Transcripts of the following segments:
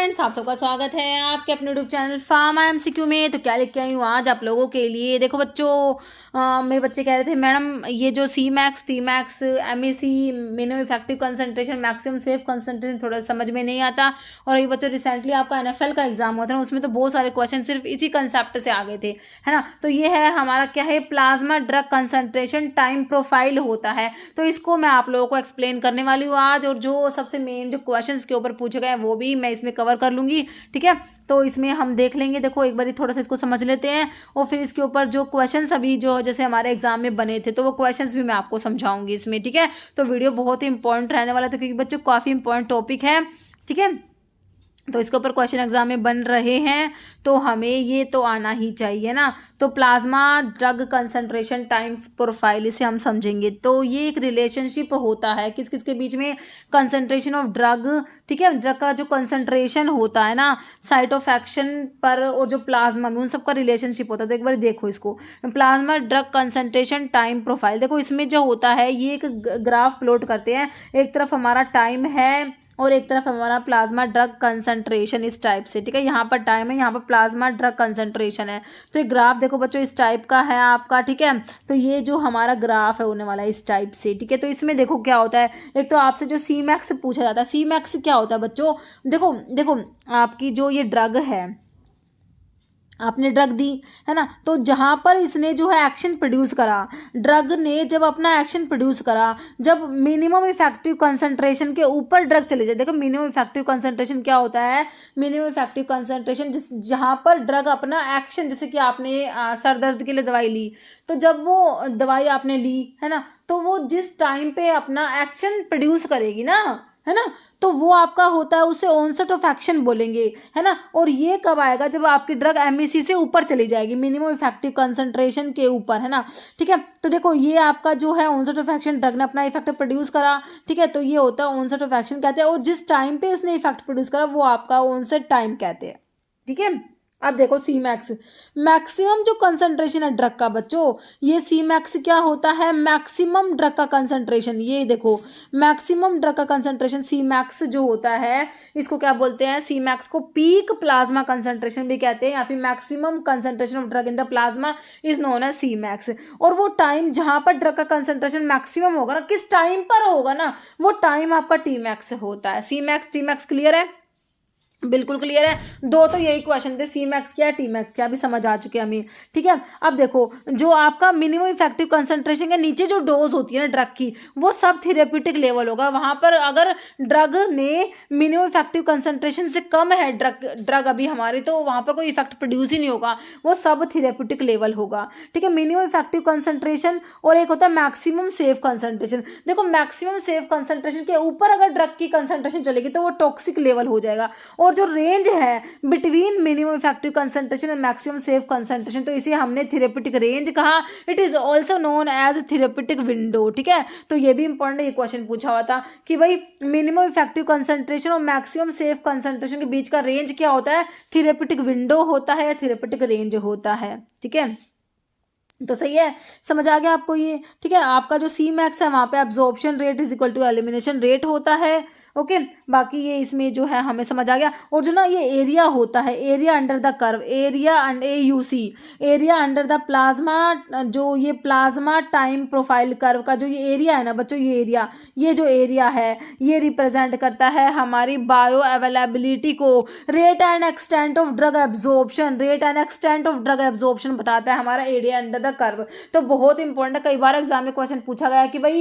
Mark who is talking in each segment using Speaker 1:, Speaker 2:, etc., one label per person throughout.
Speaker 1: Friends, आप सबका स्वागत है आपके अपने यूट्यूब चैनल फार्मा एमसीक्यू में। तो क्या लेके आई हूँ आज आप लोगों के लिए। देखो बच्चों, मेरे बच्चे कह रहे थे मैडम ये जो C max, T max, MAC, minimum effective concentration, maximum safe concentration थोड़ा समझ में नहीं आता। और अभी बच्चों रिसेंटली आपका एनएफएल का एग्जाम हुआ था, उसमें तो बहुत सारे क्वेश्चन सिर्फ इसी कंसेप्ट से आ गए थे, है ना। तो ये है हमारा क्या है, plasma drug concentration time profile होता है। तो इसको मैं आप लोगों को एक्सप्लेन करने वाली हूँ आज, और जो सबसे मेन जो क्वेश्चंस के ऊपर पूछे गए हैं वो भी मैं इसमें कवर कर लूँगी, ठीक है। तो इसमें हम देख लेंगे, देखो एक बार थोड़ा सा इसको समझ लेते हैं, और फिर इसके ऊपर जो क्वेश्चंस अभी जो जैसे हमारे एग्जाम में बने थे तो वो क्वेश्चंस भी मैं आपको समझाऊंगी इसमें, ठीक है। तो वीडियो बहुत ही इंपॉर्टेंट रहने वाला था, क्योंकि बच्चों काफ़ी इंपॉर्टेंट टॉपिक है, ठीक है। तो इसके ऊपर क्वेश्चन एग्जाम में बन रहे हैं, तो हमें ये तो आना ही चाहिए ना। तो plasma drug concentration time profile, इसे हम समझेंगे। तो ये एक रिलेशनशिप होता है किस किस के बीच में, कंसंट्रेशन ऑफ ड्रग, ठीक है। ड्रग का जो कंसंट्रेशन होता है ना साइट ऑफ एक्शन पर, और जो प्लाज्मा में, उन सबका रिलेशनशिप होता है। तो एक बार देखो इसको, plasma drug concentration time profile. देखो इसमें जो होता है, ये एक ग्राफ प्लॉट करते हैं। एक तरफ हमारा टाइम है और एक तरफ हमारा प्लाज्मा ड्रग कंसंट्रेशन, इस टाइप से, ठीक है। यहाँ पर टाइम है, यहाँ पर प्लाज्मा ड्रग कंसंट्रेशन है। तो ये ग्राफ देखो बच्चों इस टाइप का है आपका, ठीक है। तो ये जो हमारा ग्राफ है होने वाला है इस टाइप से, ठीक है। तो इसमें देखो क्या होता है, एक तो आपसे जो सी मैक्स पूछा जाता है, सी मैक्स क्या होता है बच्चों। देखो देखो, आपकी जो ये ड्रग है, आपने ड्रग दी, है ना। तो जहाँ पर इसने जो है एक्शन प्रोड्यूस करा, ड्रग ने जब अपना एक्शन प्रोड्यूस करा, जब मिनिमम इफेक्टिव कंसंट्रेशन के ऊपर ड्रग चले जाए। देखो मिनिमम इफेक्टिव कंसंट्रेशन क्या होता है, मिनिमम इफेक्टिव कंसंट्रेशन जहाँ पर ड्रग अपना एक्शन, जैसे कि आपने सर दर्द के लिए दवाई ली, तो जब वो दवाई आपने ली, है ना, तो वो जिस टाइम पे अपना एक्शन प्रोड्यूस करेगी ना, है ना, तो वो आपका होता है, उसे ऑनसेट ऑफ एक्शन बोलेंगे, है ना। और ये कब आएगा, जब आपकी ड्रग एमईसी से ऊपर चली जाएगी, मिनिमम इफेक्टिव कंसंट्रेशन के ऊपर, है ना, ठीक है। तो देखो ये आपका जो है ऑनसेट ऑफ एक्शन, ड्रग ने अपना इफेक्ट प्रोड्यूस करा, ठीक है। तो ये होता है ऑनसेट ऑफ एक्शन कहते हैं, और जिस टाइम पे उसने इफेक्ट प्रोड्यूस करा वो आपका ऑनसेट टाइम कहते हैं, ठीक है। अब देखो सी मैक्स, मैक्सिमम जो कंसंट्रेशन है ड्रग का बच्चों, ये सी मैक्स क्या होता है, मैक्सिमम ड्रग का कंसंट्रेशन। ये देखो मैक्सिमम ड्रग का कंसंट्रेशन सी मैक्स जो होता है, इसको क्या बोलते हैं, सी मैक्स को पीक प्लाज्मा कंसंट्रेशन भी कहते हैं, या फिर maximum concentration of drug in the plasma is known as C max. और वो टाइम जहां पर ड्रग का कंसंट्रेशन मैक्सिमम होगा ना, किस टाइम पर होगा ना, वो टाइम आपका टी मैक्स होता है। सी मैक्स टी मैक्स क्लियर है, बिल्कुल क्लियर है। दो तो यही क्वेश्चन थे, सी मैक्स क्या है, टी मैक्स क्या, भी समझ आ चुके हैं हमें, ठीक है। अब देखो जो आपका मिनिमम इफेक्टिव कंसंट्रेशन के नीचे जो डोज होती है ना ड्रग की, वो सब थेरेप्यूटिक लेवल होगा। वहां पर अगर ड्रग ने मिनिमम इफेक्टिव कंसंट्रेशन से कम है ड्रग अभी हमारी, तो वहां पर कोई इफेक्ट प्रोड्यूस ही नहीं होगा, वो सब थेरेप्यूटिक लेवल होगा, ठीक है। मिनिमम इफेक्टिव कंसंट्रेशन, और एक होता है मैक्सिमम सेफ कंसंट्रेशन। देखो मैक्सिमम सेफ कंसंट्रेशन के ऊपर अगर ड्रग की कंसंट्रेशन चलेगी तो वो टॉक्सिक लेवल हो जाएगा। और जो रेंज है between minimum effective concentration and maximum safe concentration, तो इसे हमने थेरेप्यूटिक रेंज कहा। It is also known as therapeutic window, ठीक है। तो ये भी इंपॉर्टेंट, ये क्वेश्चन पूछा हुआ था कि भाई मिनिमम इफेक्टिव कंसंट्रेशन और मैक्सिमम सेफ कंसंट्रेशन के बीच का रेंज क्या होता है, थेरेप्यूटिक विंडो होता है या थेरेप्यूटिक रेंज होता है, ठीक है। तो सही है, समझ आ गया आपको ये, ठीक है। आपका जो सी मैक्स है वहाँ पे absorption rate is equal to elimination rate होता है, ओके। बाकी ये इसमें जो है हमें समझ आ गया। और जो ना ये एरिया होता है, area under the curve, area and AUC, area under the plasma, जो ये प्लाज्मा टाइम प्रोफाइल कर्व का जो ये एरिया है ना बच्चों, ये एरिया, ये जो एरिया है ये रिप्रेजेंट करता है हमारी बायो अवेलेबिलिटी को। Rate and extent of drug absorption, rate and extent of drug absorption बताता है हमारा एरिया अंडर द कर्व। तो बहुत इंपॉर्टेंट है, कई बार एग्जाम में क्वेश्चन पूछा गया कि भाई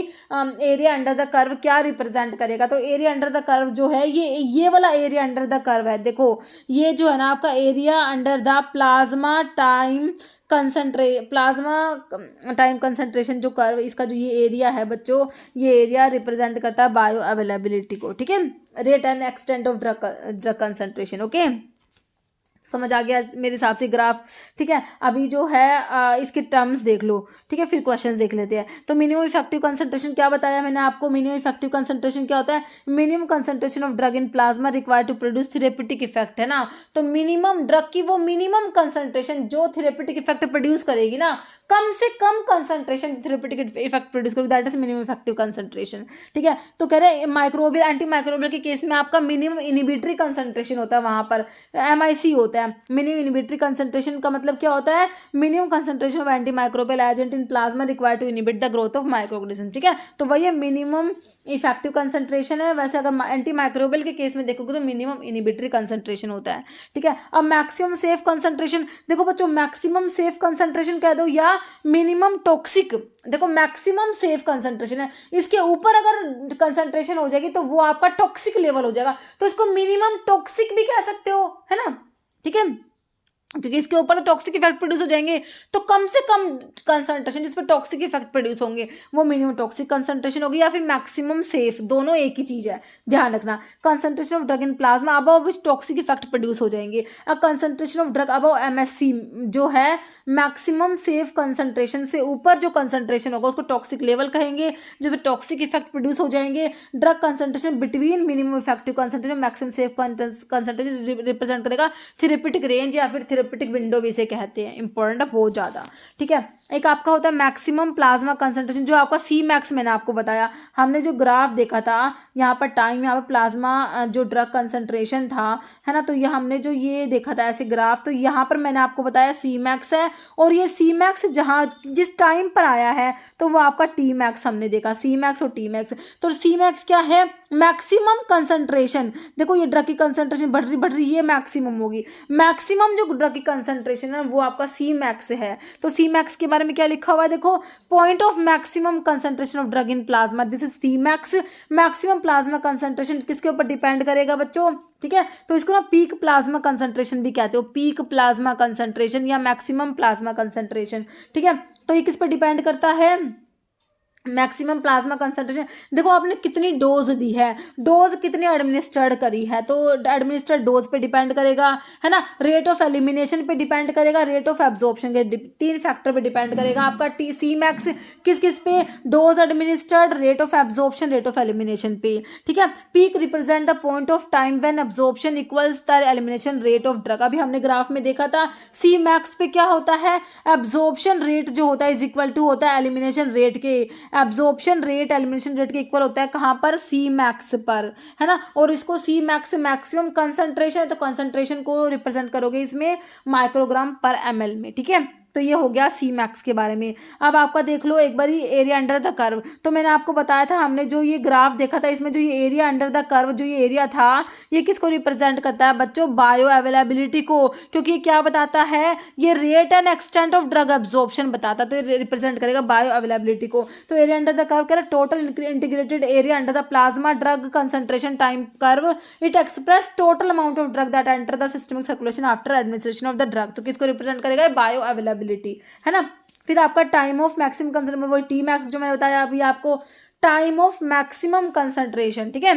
Speaker 1: एरिया अंडर द कर्व क्या रिप्रेजेंट करेगा। तो एरिया अंडर द कर्व जो है ये वाला एरिया अंडर द कर्व है। देखो ये जो है ना आपका area under the plasma time concentration जो कर्व, इसका जो ये एरिया है बच्चों, ये एरिया रिप्रेजेंट करता है बायो अवेलेबिलिटी को, ठीक है। Rate and extent of drug concentration, okay. समझ आ गया मेरे हिसाब से ग्राफ। ठीक है, अभी जो है इसके टर्म्स देख लो। ठीक है, फिर क्वेश्चन देख लेते हैं। तो मिनिमम इफेक्टिव कंसंट्रेशन क्या बताया मैंने आपको? मिनिमम इफेक्टिव कंसंट्रेशन क्या होता है? Minimum concentration of drug in plasma required to produce therapeutic effect, है ना। तो मिनिमम ड्रग की वो मिनिमम कंसंट्रेशन जो थेरेप्यूटिक इफेक्ट प्रोड्यूस करेगी ना, कम से कम कंसंट्रेशन थेरेप्यूटिक इफेक्ट प्रोड्यूस करेगी, that is minimum effective concentration. ठीक है, तो कह रहे माइक्रोबियल एंटी माइक्रोबियल के केस में आपका मिनिमम इनिबिटरी कंसंट्रेशन होता है, वहां पर MIC होता है। मिनिमम इनिबिटरी कंसंट्रेशन का मतलब क्या होता है? Minimum concentration of anti microbial agent in plasma required to inhibit the growth of micro organism. ठीक है, तो वही मिनिमम इफेक्टिव कंसंट्रेशन है। वैसे अगर एंटी माइक्रोबियल के केस में देखोगे तो मिनिमम इनिबिटरी कंसंट्रेशन होता है। ठीक है, अब मैक्सिमम सेफ कंसंट्रेशन देखो बच्चों, मैक्सिमम सेफ कंसंट्रेशन कह दो या मिनिमम टॉक्सिक। देखो मैक्सिमम सेफ कंसंट्रेशन है, इसके ऊपर अगर कंसंट्रेशन हो जाएगी तो वो आपका टॉक्सिक लेवल हो जाएगा, तो इसको मिनिमम टॉक्सिक भी कह सकते हो, है ना। ठीक है, क्योंकि इसके ऊपर तो टॉक्सिक इफेक्ट प्रोड्यूस हो जाएंगे, तो कम से कम कंसंट्रेशन जिस पर टॉक्सिक इफेक्ट प्रोड्यूस होंगे वो मिनिमम टॉक्सिक कंसंट्रेशन होगी, या फिर मैक्सिमम सेफ, दोनों एक ही चीज है, ध्यान रखना। Concentration of drug in plasma above which toxic effect produce हो जाएंगे। Concentration of drug above MSC जो है मैक्सिमम सेफ कंसंट्रेशन से ऊपर जो कंसंट्रेशन होगा उसको टॉक्सिक लेवल कहेंगे, जो फिर टॉक्सिक इफेक्ट प्रोड्यूस हो जाएंगे। Drug concentration between minimum effective concentration maximum safe concentration represent करेगा थेरेप्यूटिक रेंज या फिर थेरेप्यूटिक विंडो भी इसे कहते हैं, इंपॉर्टेंट है बहुत ज़्यादा। ठीक है, एक आपका होता है मैक्सिमम प्लाज्मा कंसंट्रेशन, जो आपका Cmax मैंने आपको बताया, हमने जो ग्राफ देखा था यहाँ पर टाइम, यहाँ पर प्लाज्मा जो ड्रग कंसंट्रेशन था, है ना, तो ये हमने जो ये देखा था ऐसे ग्राफ, तो यहाँ पर मैंने आपको बताया Cmax है, और ये Cmax जहाँ जिस टाइम पर आया है तो वो आपका Tmax हमने देखा, Cmax और Tmax। तो Cmax क्या है? Maximum concentration. देखो ये ड्रग की कंसंट्रेशन बढ़ रही ये मैक्सिमम होगी, मैक्सिमम जो ड्रग की कंसंट्रेशन है वो आपका Cmax है। तो Cmax के बारे में क्या लिखा हुआ है देखो, point of maximum concentration of drug in plasma, this is Cmax। Maximum plasma concentration किसके ऊपर डिपेंड करेगा बच्चों? ठीक है, तो इसको ना पीक प्लाज्मा कंसंट्रेशन भी कहते हो, पीक प्लाज्मा कंसंट्रेशन या मैक्सिमम प्लाज्मा कंसंट्रेशन। ठीक है, तो ये किस पर डिपेंड करता है? Maximum plasma concentration. देखो आपने कितनी डोज दी है, डोज कितनी एडमिनिस्टर्ड करी है, तो एडमिनिस्टर्ड डोज पे डिपेंड करेगा, है ना। रेट ऑफ एलिमिनेशन पे डिपेंड करेगा, रेट ऑफ एब्जॉर्प्शन के 3 फैक्टर पे डिपेंड करेगा आपका Cmax किस किस पे? Dose administered, rate of absorption, rate of elimination पे। ठीक है, peak represent the point of time when absorption equals the elimination rate of drug. अभी हमने ग्राफ में देखा था Cmax पे क्या होता है? एब्जॉर्प्शन रेट जो होता है इज इक्वल टू होता है एलिमिनेशन रेट के, एब्जॉर्प्शन रेट एलिमिनेशन रेट के इक्वल होता है कहाँ पर? Cmax पर, है ना। और इसको Cmax मैक्सिमम कंसंट्रेशन है, तो कंसंट्रेशन को रिप्रेजेंट करोगे इसमें माइक्रोग्राम पर ml में। ठीक है, तो ये हो गया Cmax के बारे में। अब आपका देख लो एक बार एरिया अंडर द कर्व, तो मैंने आपको बताया था, हमने जो ये ग्राफ देखा था इसमें जो ये एरिया अंडर द कर्व जो ये एरिया था ये किसको रिप्रेजेंट करता है बच्चों? बायो अवेलेबिलिटी को, क्योंकि ये क्या बताता है? ये rate and extent of drug absorption बताता है, तो रिप्रेजेंट करेगा बायो अवेलेबिलिटी को। तो एरिया अंडर द कर्व कह रहा है total integrated area under the plasma drug concentration time curve, it express total amount of drug that enter the systemic circulation after administration of the drug. तो किसको represent करेगा? Bio availability, है ना। फिर आपका टाइम ऑफ मैक्सिमम कंसंट्रेशन, वही Tmax जो मैंने बताया अभी आपको, टाइम ऑफ मैक्सिमम कंसंट्रेशन, ठीक है,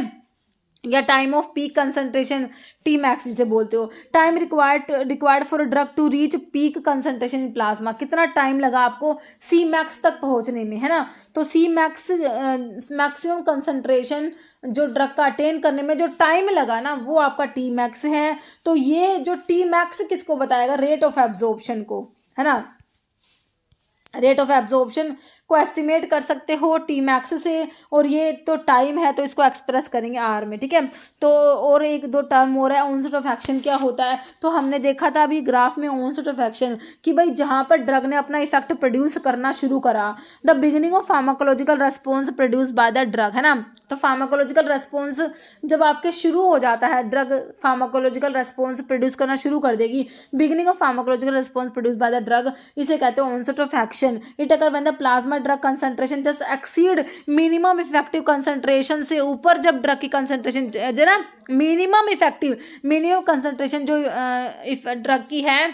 Speaker 1: या time of peak concentration Tmax जिसे बोलते हो। Time required for drug to reach peak concentration in plasma, कितना टाइम लगा आपको Cmax तक पहुंचने में, है ना। तो Cmax मैक्सिमम कंसंट्रेशन जो ड्रग का अटेन करने में जो टाइम लगा ना वो आपका Tmax है। तो ये जो Tmax किसको बताएगा? रेट ऑफ एब्जॉर्प्शन को, है ना। रेट ऑफ एब्जॉर्प्शन को एस्टिमेट कर सकते हो Tmax से, और ये तो टाइम है तो इसको एक्सप्रेस करेंगे R में। ठीक है, तो और एक दो टर्म हो रहा है, ऑनसेट ऑफ एक्शन क्या होता है? तो हमने देखा था अभी ग्राफ में ऑनसेट ऑफ एक्शन कि भाई जहाँ पर ड्रग ने अपना इफेक्ट प्रोड्यूस करना शुरू करा, the beginning of pharmacological response produce by the drug, है ना। तो फार्माकोलॉजिकल रेस्पॉन्स जब आपके शुरू हो जाता है, ड्रग फार्माकोलॉजिकल रेस्पॉन्स प्रोड्यूस करना शुरू कर देगी, beginning of pharmacological response produce by the drug, इसे कहते हैं onset of action. It occur when the plasma drug concentration just exceed minimum effective concentration, से ऊपर जब ड्रग की कंसंट्रेशन जो ना मिनिमम कंसंट्रेशन जो ड्रग की है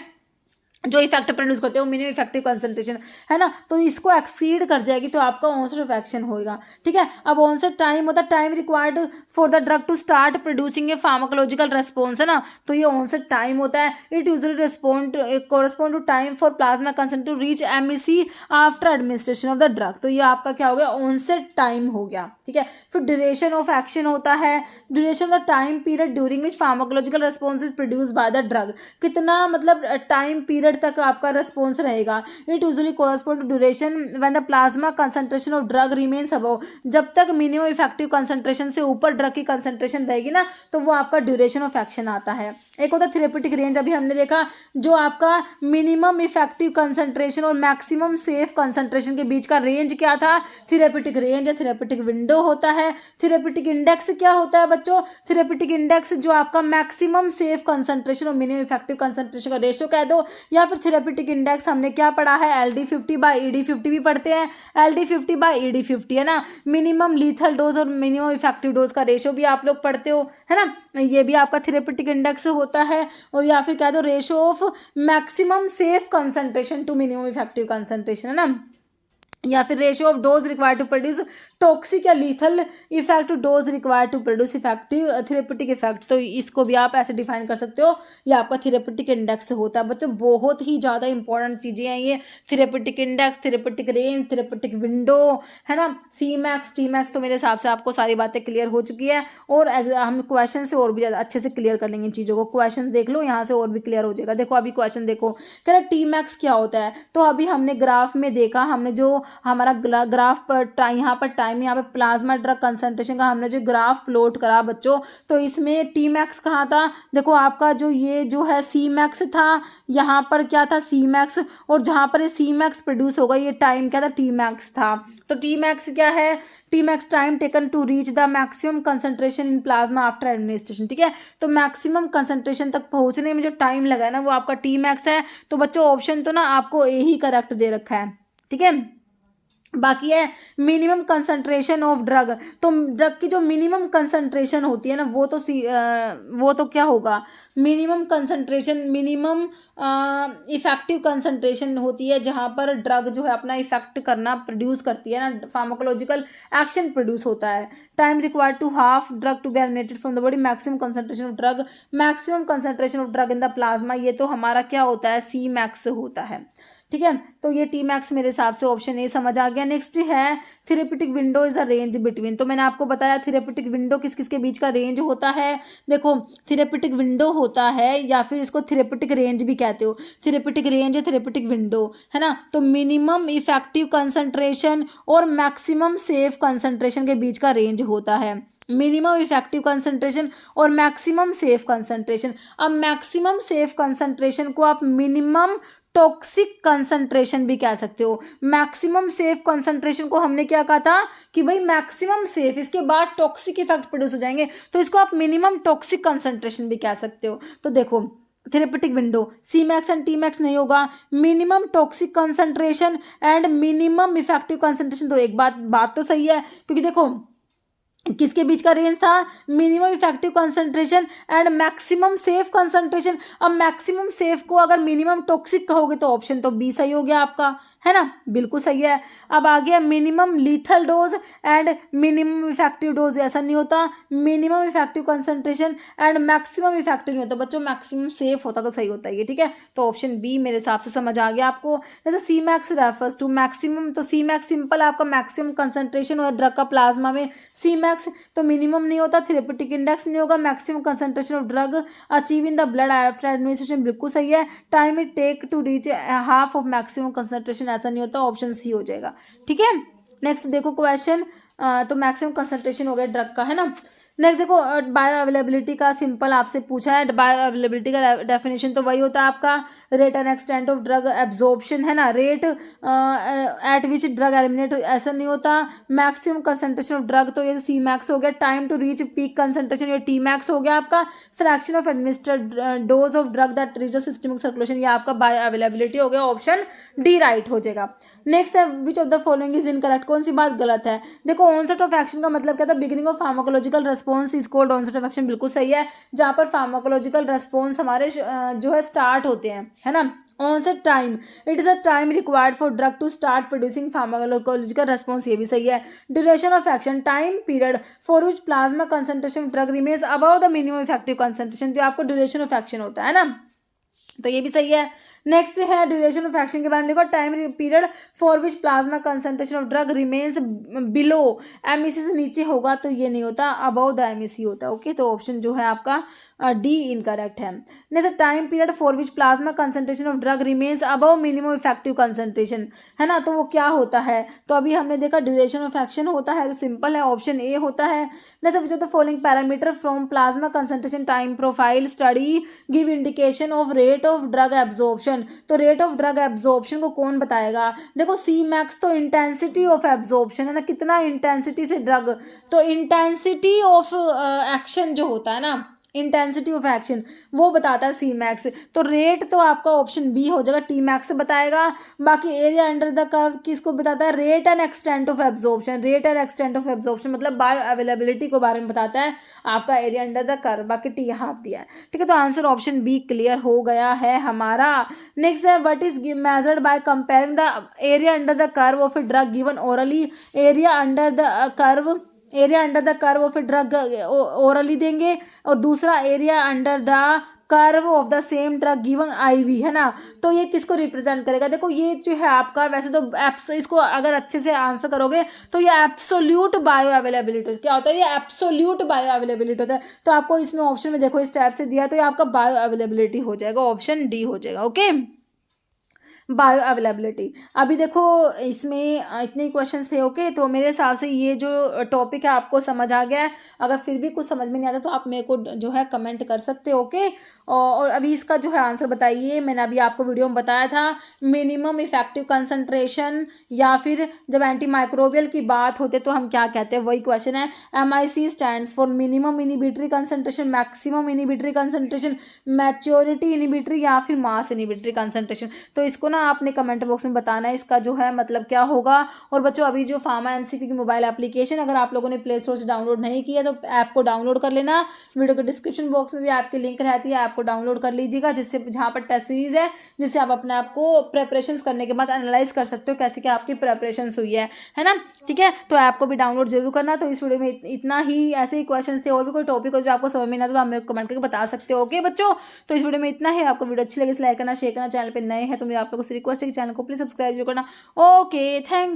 Speaker 1: जो इफेक्ट प्रोड्यूस करते हैं वो मिनिमम इफेक्टिव कंसंट्रेशन है ना, तो इसको एक्सीड कर जाएगी तो आपका ऑनसेट ऑफ एक्शन होगा। ठीक है, अब ऑनसेट टाइम होता है time required for the drug to start producing a pharmacological response, है ना, तो ये ऑनसेट टाइम होता है। It usually correspond to time for plasma concentration to reach MEC after administration of the drug, तो ये आपका क्या हो गया, ऑनसेट टाइम हो गया। ठीक है, फिर ड्यूरेशन ऑफ एक्शन होता है, duration of the time period during which pharmacological response is produce by the drug, कितना मतलब टाइम पीरियड तक आपका रेस्पॉन्स रहेगा। It usually correspond to duration when the plasma concentration of drug remains above, जब तक minimum effective concentration से ऊपर drug की कंसंट्रेशन रहेगी ना तो वो आपका ड्यूरेशन ऑफ एक्शन आता है। एक होता है थेरेप्यूटिक रेंज, अभी हमने देखा जो आपका मिनिमम इफेक्टिव कंसंट्रेशन और मैक्सिमम सेफ कंसंट्रेशन के बीच का रेंज क्या था, थेरेप्यूटिक रेंज या थेरेप्यूटिक विंडो होता है। थेरेप्यूटिक इंडेक्स क्या होता है बच्चों, थेरेप्यूटिक इंडेक्स जो आपका मैक्सिमम सेफ कंसंट्रेशन और मिनिमम इफेक्टिव कंसंट्रेशन का रेशियो कह दो, या फिर थेरेप्यूटिक इंडेक्स हमने क्या पढ़ा है, LD50/ED50 भी पढ़ते हैं, LD50/ED50 है ना, मिनिमम लीथल डोज और मिनिमम इफेक्टिव डोज का रेशियो भी आप लोग पढ़ते हो, है ना, ये भी आपका थेरेप्यूटिक इंडेक्स होता है। और या फिर कह दो ratio of maximum safe concentration to minimum effective concentration, है ना, या फिर ratio of dose required to produce toxic या lethal effect to dose required to produce effective therapeutic effect, तो इसको भी आप ऐसे डिफाइन कर सकते हो, ये आपका थेरेप्यूटिक इंडेक्स होता है। बच्चों बहुत ही ज़्यादा इंपॉर्टेंट चीज़ें हैं ये, therapeutic index, therapeutic range, therapeutic window, है ना, Cmax Tmax, तो मेरे हिसाब से आपको सारी बातें क्लियर हो चुकी है। और हम क्वेश्चन से और भी ज़्यादा अच्छे से क्लियर कर लेंगे इन चीज़ों को, क्वेश्चन देख लो यहाँ से और भी क्लियर हो जाएगा। देखो अभी क्वेश्चन देखो, कह रहा Tmax क्या होता है, तो अभी हमने ग्राफ में देखा, हमने जो हमारा ग्राफ पर यहाँ पर टाइम, यहाँ पे प्लाज्मा ड्रग कंसंट्रेशन का हमने जो ग्राफ प्लॉट करा बच्चों, तो इसमें Tmax कहाँ था, देखो आपका जो ये जो है Cmax था, यहाँ पर क्या था Cmax, और जहाँ पर ये Cmax प्रोड्यूस होगा ये टाइम क्या था, Tmax था। तो Tmax क्या है, Tmax time taken to reach the maximum concentration in plasma after administration. ठीक है, तो मैक्सिमम कंसंट्रेशन तक पहुँचने में जो टाइम लगा है ना वो आपका Tmax है। तो बच्चों ऑप्शन तो ना आपको ए ही करेक्ट दे रखा है। ठीक है, बाकी है मिनिमम कंसंट्रेशन ऑफ ड्रग, तो ड्रग की जो मिनिमम कंसंट्रेशन होती है ना वो तो क्या होगा, minimum concentration, minimum effective concentration होती है जहाँ पर ड्रग जो है अपना इफेक्ट करना प्रोड्यूस करती है ना, फार्माकोलॉजिकल एक्शन प्रोड्यूस होता है। Time required to half drug to be eliminated from the body, maximum concentration of drug, maximum concentration of drug in the plasma, ये तो हमारा क्या होता है, Cmax होता है। ठीक है, तो ये Tmax मेरे हिसाब से ऑप्शन ए समझ आ गया। नेक्स्ट है therapeutic window is a range between, तो मैंने आपको बताया थेरेप्यूटिक विंडो किस किस के बीच का रेंज होता है। देखो थेरेप्यूटिक विंडो होता है या फिर इसको थेरेप्यूटिक रेंज भी कहते हो, थेरेप्यूटिक रेंज या थेरेप्यूटिक विंडो, है ना, तो मिनिमम इफेक्टिव कंसंट्रेशन और मैक्सिमम सेफ कंसंट्रेशन के बीच का रेंज होता है, मिनिमम इफेक्टिव कंसंट्रेशन और मैक्सिमम सेफ कंसंट्रेशन। अब मैक्सिमम सेफ कंसंट्रेशन को आप मिनिमम टॉक्सिक कंसंट्रेशन भी कह सकते हो। मैक्सिमम सेफ कंसंट्रेशन को हमने क्या कहा था कि भाई मैक्सिमम सेफ, इसके बाद टॉक्सिक इफेक्ट प्रोड्यूस हो जाएंगे, तो इसको आप मिनिमम टॉक्सिक कंसंट्रेशन भी कह सकते हो। तो देखो therapeutic window Cmax and Tmax नहीं होगा, minimum toxic concentration and minimum effective concentration, तो एक बात तो सही है, क्योंकि देखो किसके बीच का रेंज था, minimum effective concentration and maximum safe concentration. अब मैक्सिमम सेफ को अगर मिनिमम टॉक्सिक कहोगे तो ऑप्शन तो बी सही हो गया आपका, है ना, बिल्कुल सही है। अब आ गया minimum lethal dose and minimum effective dose, ऐसा नहीं होता, minimum effective concentration and maximum effective नहीं होता बच्चों, मैक्सिमम सेफ होता तो सही होता है ये। ठीक है, तो ऑप्शन बी मेरे हिसाब से समझ आ गया आपको। जैसे Cmax रेफर्स टू मैक्सिमम, तो Cmax सिंपल आपका मैक्सिमम कंसंट्रेशन और ड्रग का प्लाज्मा में, Cmax तो मिनिमम नहीं होता, थेरेप्यूटिक इंडेक्स नहीं होगा, maximum concentration of drug achieve in the blood after administration, बिल्कुल सही है। Time it take to reach half of maximum concentration, ऐसा नहीं होता, ऑप्शन सी हो जाएगा। ठीक है, नेक्स्ट देखो क्वेश्चन, तो मैक्सिमम कंसंट्रेशन हो गया ड्रग का, है ना। नेक्स्ट देखो बायो अवेलेबिलिटी का सिंपल आपसे पूछा है, बायो अवेलेबिलिटी का डेफिनेशन तो वही होता है आपका rate and extent of drug absorption, है ना, rate at which drug eliminate, ऐसा नहीं होता। मैक्सिमम कंसंट्रेशन ऑफ ड्रग, तो ये तो Cmax हो गया। Time to reach peak concentration, ये Tmax हो गया आपका। Fraction of administered dose of drug that reach systemic circulation, ये आपका बायो अवेलेबिलिटी हो गया, ऑप्शन डी राइट हो जाएगा। नेक्स्ट है which of the following is incorrect, कौन सी बात गलत है। देखो ऑनसेट ऑफ एक्शन का मतलब क्या था, beginning of pharmacological response is called onset of action, बिल्कुल सही है, जहाँ पर फार्माकोलॉजिकल रेस्पॉन्स हमारे जो है स्टार्ट होते हैं, है ना। Onset time, it is a time required for drug to start producing pharmacological response, ये भी सही है। Duration of action, time period for which plasma concentration drug remains above the minimum effective concentration, जो आपको ड्यूरेशन ऑफ एक्शन होता है ना, तो ये भी सही है। नेक्स्ट है ड्यूरेशन ऑफ एक्शन के बारे में देखो, time period for which plasma concentration of drug remains below MEC, से नीचे होगा तो ये नहीं होता, अबव द एमईसी होता है। ओके, तो ऑप्शन जो है आपका डी इनकरेक्ट है। Next, time period for which plasma concentration of drug remains above minimum effective concentration, है ना, तो वो क्या होता है, तो अभी हमने देखा ड्यूरेशन ऑफ एक्शन होता है, तो सिंपल है, ऑप्शन ए होता है। Next, which of the following parameter from plasma concentration time profile study give indication of rate of drug absorption, तो रेट ऑफ ड्रग एब्जॉर्प्शन को कौन बताएगा, देखो सी मैक्स तो इंटेंसिटी ऑफ एब्जॉर्प्शन है ना, कितना इंटेंसिटी से ड्रग, तो इंटेंसिटी ऑफ एक्शन जो होता है ना, इंटेंसिटी ऑफ एक्शन वो बताता है सी मैक्स, तो रेट तो आपका ऑप्शन बी हो जाएगा, टी मैक्स बताएगा। बाकी एरिया अंडर द कर्व किसको बताता है, rate and extent of absorption, rate and extent of absorption मतलब बायो अवेलेबिलिटी के बारे में बताता है आपका एरिया अंडर द कर्व, बाकी टी हाफ दिया है, ठीक है, तो आंसर ऑप्शन बी क्लियर हो गया है हमारा। नेक्स्ट है, what is measured by comparing the area under the curve of a drug given orally, area under the curve, area under the curve of a drug orally देंगे, और दूसरा area under the curve of the same drug given IV, है ना, तो ये किसको represent करेगा, देखो ये जो है आपका, वैसे तो इसको अगर अच्छे से आंसर करोगे तो ये एब्सोल्यूट बायो अवेलेबिलिटी, क्या होता है, ये एब्सोल्यूट बायो अवेलेबिलिटी होता है, तो आपको इसमें ऑप्शन में देखो इस टाइप से दिया, तो ये आपका बायो अवेलेबिलिटी हो जाएगा, ऑप्शन डी हो जाएगा। Okay, bio availability. अभी देखो इसमें इतने क्वेश्चंस थे। ओके, तो मेरे हिसाब से ये जो टॉपिक है आपको समझ आ गया है, अगर फिर भी कुछ समझ में नहीं आता तो आप मेरे को जो है कमेंट कर सकते हो। ओके, और अभी इसका जो है आंसर बताइए, मैंने अभी आपको वीडियो में बताया था मिनिमम इफेक्टिव कंसंट्रेशन, या फिर जब एंटी माइक्रोबियल की बात होती है तो हम क्या कहते हैं, वही क्वेश्चन है। MIC stands for minimum inhibitory concentration, maximum inhibitory concentration, maturity inhibitory, या फिर मास इनिबिटरी कंसंट्रेशन, तो इसको ना आपने कमेंट बॉक्स में बताना है इसका जो है मतलब क्या होगा। और बच्चों अभी जो फार्मा MCQ की मोबाइल एप्लीकेशन अगर आप लोगों ने प्ले स्टोर से डाउनलोड नहीं किया तो ऐप को डाउनलोड कर लेना, वीडियो के डिस्क्रिप्शन बॉक्स में भी आपकी लिंक रहती है, ऐप को डाउनलोड कर लीजिएगा, जिससे जहाँ पर टेस्ट सीरीज है, जिससे आप अपने आप को प्रेपरेशन करने के बाद एनालाइज कर सकते हो कैसे क्या आपकी प्रेपरेशन हुई है ना, ठीक है। तो ऐप को भी डाउनलोड जरूर करना। तो इस वीडियो में इतना ही, ऐसे ही क्वेश्चन थे, और भी कोई टॉपिक हो जो आपको समझ में नहीं आता तो आप मेरे को कमेंट करके बता सकते हो। ओके बच्चों, तो इस वीडियो में इतना है, आपको वीडियो अच्छी लगे लाइक करना, शेयर करना, चैनल पे नए हैं तो मेरे आप लोगों से रिक्वेस्ट है कि चैनल को प्लीज सब्सक्राइब करना। Okay, thank